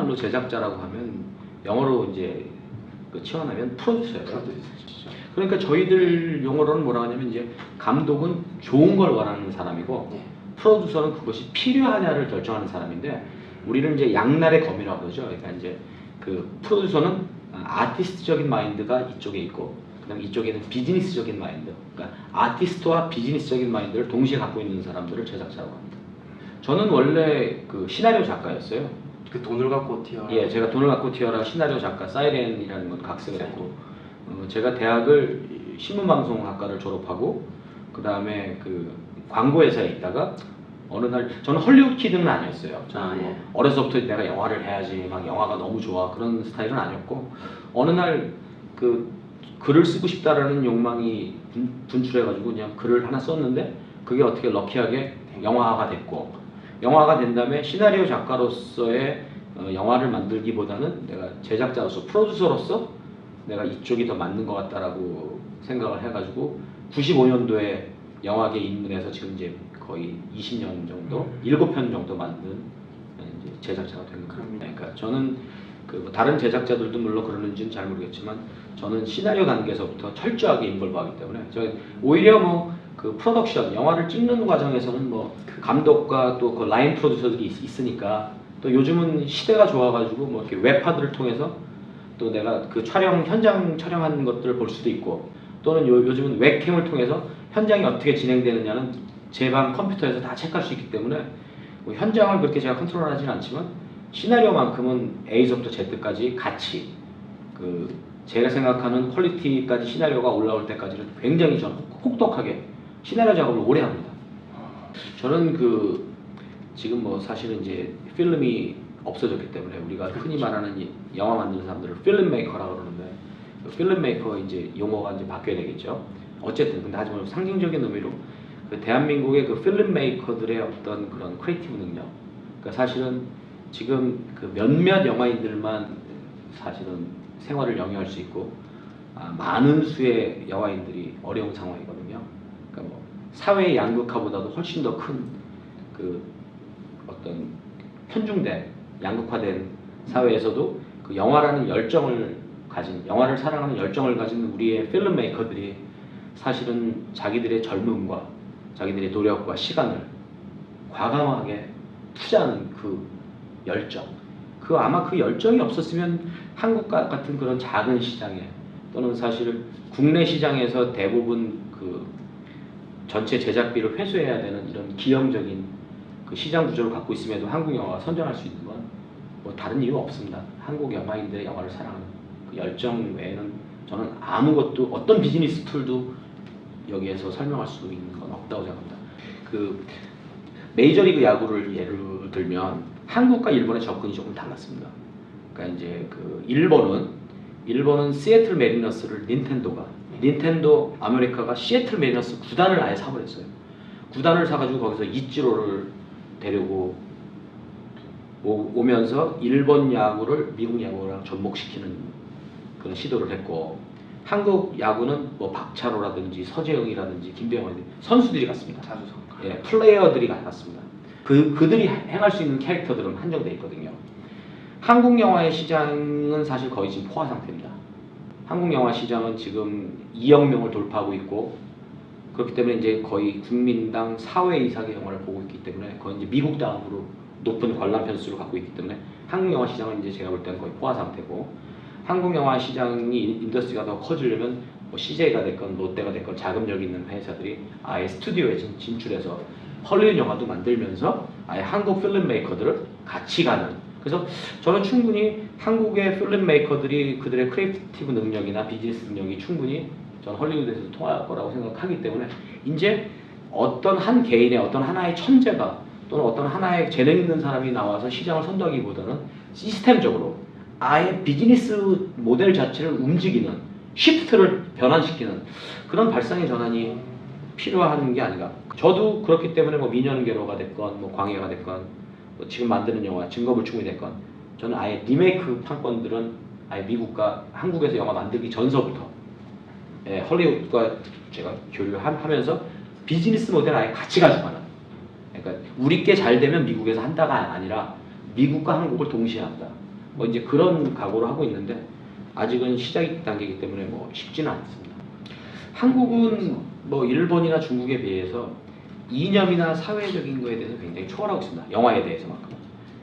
말로 제작자라고 하면 영어로 이제 그 치환하면 프로듀서예요. 그러니까 저희들 용어로는 뭐라 하냐면 이제 감독은 좋은 걸 원하는 사람이고 프로듀서는 그것이 필요하냐를 결정하는 사람인데 우리는 이제 양날의 검이라고 그러죠. 그러니까 이제 그 프로듀서는 아티스트적인 마인드가 이쪽에 있고 그다음에 이쪽에는 비즈니스적인 마인드. 그러니까 아티스트와 비즈니스적인 마인드를 동시에 갖고 있는 사람들을 제작자라고 합니다. 저는 원래 그 시나리오 작가였어요. 그 돈을 갖고 튀어라. 예, 제가 돈을 갖고 튀어라 시나리오 작가 사이렌이라는 건 각색을 했고 제가 대학을 신문방송학과를 졸업하고 그 다음에 그 광고회사에 있다가 어느 날 저는 헐리우드 키드는 아니었어요. 저는 뭐 어려서부터 내가 영화를 해야지 막 영화가 너무 좋아 그런 스타일은 아니었고 어느 날 그 글을 쓰고 싶다라는 욕망이 분출해가지고 그냥 글을 하나 썼는데 그게 어떻게 럭키하게 영화화가 됐고 영화가 된 다음에 시나리오 작가로서의 영화를 만들기보다는 내가 제작자로서 프로듀서로서 내가 이쪽이 더 맞는 것 같다라고 생각을 해가지고 95년도에 영화계 입문해서 지금 이제 거의 20년 정도 7편 정도 만든 이제 제작자가 된 겁니다. 그러니까 저는 그 다른 제작자들도 물론 그러는지는 잘 모르겠지만 저는 시나리오 단계에서부터 철저하게 인볼브하기 때문에 저 오히려 뭐 그 프로덕션 영화를 찍는 과정에서는 뭐 감독과 또 그 라인 프로듀서들이 있으니까 또 요즘은 시대가 좋아가지고 뭐 이렇게 웹하드를 통해서 또 내가 그 촬영 현장 촬영하는 것들을 볼 수도 있고 또는 요즘은 웹캠을 통해서 현장이 어떻게 진행되느냐는 제 방 컴퓨터에서 다 체크할 수 있기 때문에 뭐 현장을 그렇게 제가 컨트롤하지는 않지만 시나리오만큼은 A부터 Z까지 같이 그 제가 생각하는 퀄리티까지 시나리오가 올라올 때까지는 굉장히 저는 혹독하게 시나리오 작업을 오래 합니다. 저는 그 지금 뭐 사실은 이제 필름이 없어졌기 때문에 우리가 흔히 말하는 영화 만드는 사람들을 필름메이커라고 그러는데 그 필름메이커 이제 용어가 이제 바뀌어야 되겠죠. 어쨌든 근데 하지만 상징적인 의미로 그 대한민국의 그 필름메이커들의 어떤 그런 크리에이티브 능력. 그러니까 사실은 지금 그 몇몇 영화인들만 사실은 생활을 영위할 수 있고 많은 수의 영화인들이 어려운 상황이거든요. 그러니까 뭐 사회의 양극화보다도 훨씬 더 큰 그 어떤 편중된 양극화된 사회에서도 그 영화라는 열정을 가진 영화를 사랑하는 열정을 가진 우리의 필름메이커들이 사실은 자기들의 젊음과 자기들의 노력과 시간을 과감하게 투자하는 그 열정 아마 그 열정이 없었으면 한국 같은 그런 작은 시장에 또는 사실 국내 시장에서 대부분 그 전체 제작비를 회수해야 되는 이런 기형적인 그 시장 구조를 갖고 있음에도 한국 영화가 선전할 수 있는 건 뭐 다른 이유가 없습니다. 한국 영화인들의 영화를 사랑하는 그 열정 외에는 저는 아무것도 어떤 비즈니스 툴도 여기에서 설명할 수 있는 건 없다고 생각합니다. 그 메이저리그 야구를 예를 들면 한국과 일본의 접근이 조금 달랐습니다. 그러니까 이제 그 일본은 시애틀 메리너스를 닌텐도 아메리카가 시애틀 메리너스 구단을 아예 사버렸어요. 구단을 사가지고 거기서 이치로를 데리고 오면서 일본 야구를 미국 야구랑 접목시키는 그런 시도를 했고 한국 야구는 뭐 박찬호라든지 서재영이라든지 김병헌 선수들이 갔습니다. 예, 플레이어들이 갔습니다. 그들이 행할 수 있는 캐릭터들은 한정돼 있거든요. 한국 영화의 시장은 사실 거의 지금 포화 상태입니다. 한국 영화 시장은 지금 2억 명을 돌파하고 있고 그렇기 때문에 이제 거의 국민당 4회 이상의 영화를 보고 있기 때문에 거의 이제 미국 다음으로 높은 관람 편수를 갖고 있기 때문에 한국 영화 시장은 이제 제가 볼 때는 거의 포화 상태고 한국 영화 시장이 인더스트리가 더 커지려면 뭐 CJ가 됐건 롯데가 됐건 자금력 있는 회사들이 아예 스튜디오에 진출해서 헐리우드 영화도 만들면서 아예 한국 필름메이커들을 같이 가는 그래서 저는 충분히 한국의 필름메이커들이 그들의 크리에이티브 능력이나 비즈니스 능력이 충분히 저는 헐리우드에서 통할 거라고 생각하기 때문에 이제 어떤 한 개인의 어떤 하나의 천재가 또는 어떤 하나의 재능 있는 사람이 나와서 시장을 선도하기보다는 시스템적으로 아예 비즈니스 모델 자체를 움직이는 시프트를 변환시키는 그런 발상의 전환이 필요한 게 아닌가. 저도 그렇기 때문에 뭐 민현계로가 됐건 뭐 광해가 됐건 뭐 지금 만드는 영화 증거불충이 됐건 저는 아예 리메이크 판권들은 아예 미국과 한국에서 영화 만들기 전서부터 헐리우드과 제가 교류하면서 비즈니스 모델을 아예 같이 가져가는 그러니까 우리 게 잘 되면 미국에서 한다가 아니라 미국과 한국을 동시에 한다. 뭐 이제 그런 각오를 하고 있는데 아직은 시작 단계이기 때문에 뭐 쉽지는 않습니다. 한국은 뭐 일본이나 중국에 비해서 이념이나 사회적인 거에 대해서 굉장히 초월하고 있습니다. 영화에 대해서만큼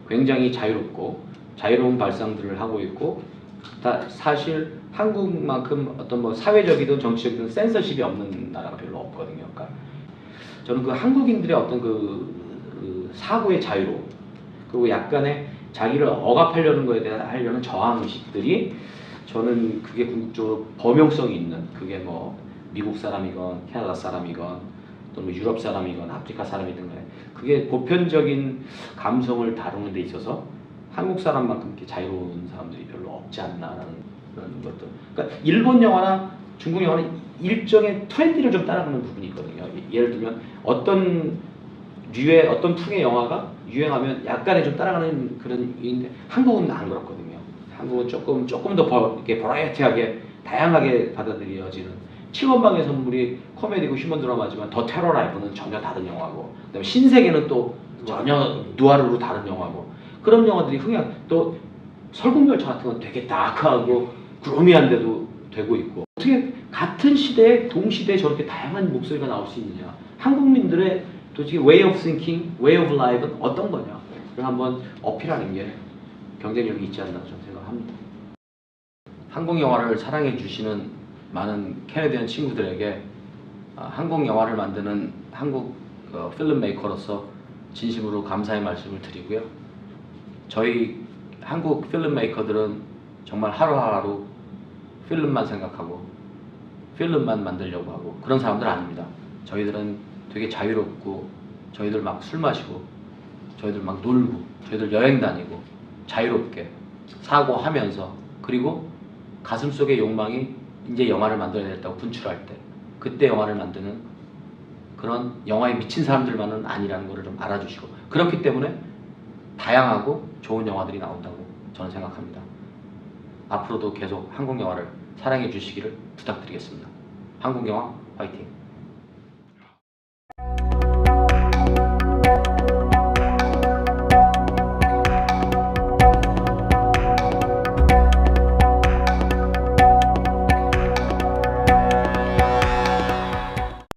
굉장히 자유롭고 자유로운 발상들을 하고 있고 사실 한국만큼 어떤 뭐 사회적이든 정치적이든 센서십이 없는 나라가 별로 없거든요. 그러니까 저는 그 한국인들의 어떤 그 사고의 자유로 그리고 약간의 자기를 억압하려는 거에 대한 하려는 저항 의식들이 저는 그게 궁극적으로 범용성이 있는 그게 뭐 미국 사람이건 캐나다 사람이건 또는 뭐 유럽 사람이건 아프리카 사람이든 간에 그게 보편적인 감성을 다루는 데 있어서 한국 사람만큼 이렇게 자유로운 사람들이 별로 없지 않나라는 그런 것들. 그러니까 일본 영화나 중국 영화는 일정의 트렌드를 좀 따라가는 부분이 있거든요. 예를 들면 어떤 류의 어떤 풍의 영화가 유행하면 약간의 좀 따라가는 그런 인데 한국은 안 그렇거든요. 한국은 조금 더 이렇게 버라이어티하게 다양하게 받아들여지는 7번방의 선물이 코미디고 휴먼 드라마지만 더 테러 라이브는 전혀 다른 영화고 그다음에 신세계는 또 전혀 누아르로 다른 영화고 그런 영화들이 흥행 또 설국열차 같은 건 되게 다크하고 그로미한데도 되고 있고 어떻게 같은 시대에 동시대에 저렇게 다양한 목소리가 나올 수 있느냐 한국민들의 도대체 way of thinking, way of life는 어떤 거냐 그걸 한번 어필하는 게 경쟁력이 있지 않나 저는 생각합니다. 한국 영화를 사랑해 주시는 많은 캐네디언 친구들에게 한국 영화를 만드는 한국 필름 메이커로서 진심으로 감사의 말씀을 드리고요. 저희 한국 필름 메이커들은 정말 하루하루 필름만 생각하고 필름만 만들려고 하고 그런 사람들 아닙니다. 저희들은 되게 자유롭고 저희들 막 술 마시고 저희들 막 놀고 저희들 여행 다니고 자유롭게 사고하면서 그리고 가슴속의 욕망이 이제 영화를 만들어야겠다고 분출할 때 그때 영화를 만드는 그런 영화에 미친 사람들만은 아니라는 것을 좀 알아주시고 그렇기 때문에 다양하고 좋은 영화들이 나온다고 저는 생각합니다. 앞으로도 계속 한국 영화를 사랑해 주시기를 부탁드리겠습니다. 한국 영화 화이팅!